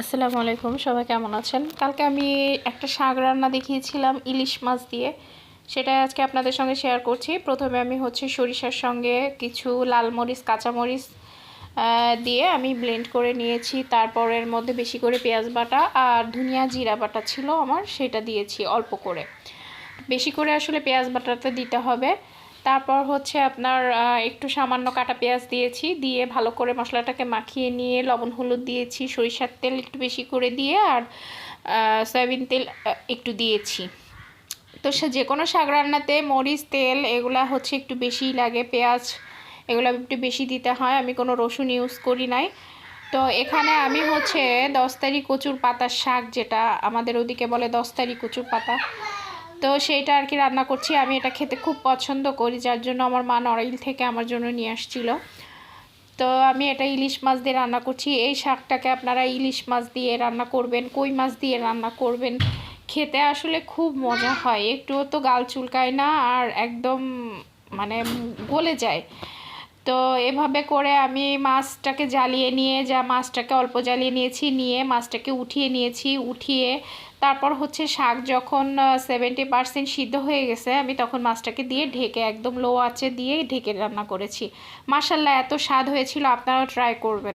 আসসালামু আলাইকুম, সবাই কেমন আছেন? কালকে আমি একটা শাক রান্না দেখিয়েছিলাম ইলিশ মাছ দিয়ে, সেটা আজকে আপনাদের সঙ্গে শেয়ার করছি। প্রথমে আমি সরিষার সঙ্গে কিছু লাল মরিচ, কাঁচামরিচ দিয়ে আমি ব্লেন্ড করে নিয়েছি। তারপর এর মধ্যে বেশি করে পেঁয়াজ বাটা আর ধনিয়া জিরা বাটা ছিল আমার, সেটা দিয়েছি অল্প করে। বেশি করে আসলে পেঁয়াজ বাটাটা দিতে হবে। তারপর আপনার একটু সামান্য কাটা পেঁয়াজ দিয়েছি, দিয়ে ভালো করে মশলাটাকে মাখিয়ে নিয়ে লবণ হলুদ দিয়েছি, সরিষার তেল একটু বেশি করে দিয়ে আর সয়াবিন তেল একটু দিয়েছি। তো সে যে কোনো শাক রান্নাতে মরিচ, তেল এগুলা একটু বেশিই লাগে, পেঁয়াজ এগুলো একটু বেশি দিতে হয়। আমি কোনো রসুন ইউজ করি নাই। তো এখানে আমি দস্তারি কচুর পাতার শাক, যেটা আমাদের ওদিকে বলে দস্তারি কচুর পাতা, তো সেইটা আর কি রান্না করছি। আমি এটা খেতে খুব পছন্দ করি, যার জন্য আমার মা নড়াইল থেকে আমার জন্য নিয়ে আসছিল। তো আমি এটা ইলিশ মাছ দিয়ে রান্না করছি। এই শাকটাকে আপনারা ইলিশ মাছ দিয়ে রান্না করবেন, কই মাছ দিয়ে রান্না করবেন, খেতে আসলে খুব মজা হয়। একটুও তো গাল চুলকায় না, আর একদম মানে গলে যায়। তো এভাবে করে আমি মাছটাকে মাছটাকে অল্প জ্বালিয়ে নিয়েছি, নিয়ে মাছটাকে উঠিয়ে নিয়েছি। উঠিয়ে তারপর শাক যখন 70% সিদ্ধ হয়ে গেছে, আমি তখন মাছটাকে দিয়ে ঢেকে একদম লো আঁচে দিয়ে ঢেকে রান্না করেছি। মাশাআল্লাহ, এত স্বাদ হয়েছিল, আপনারাও ট্রাই করবেন।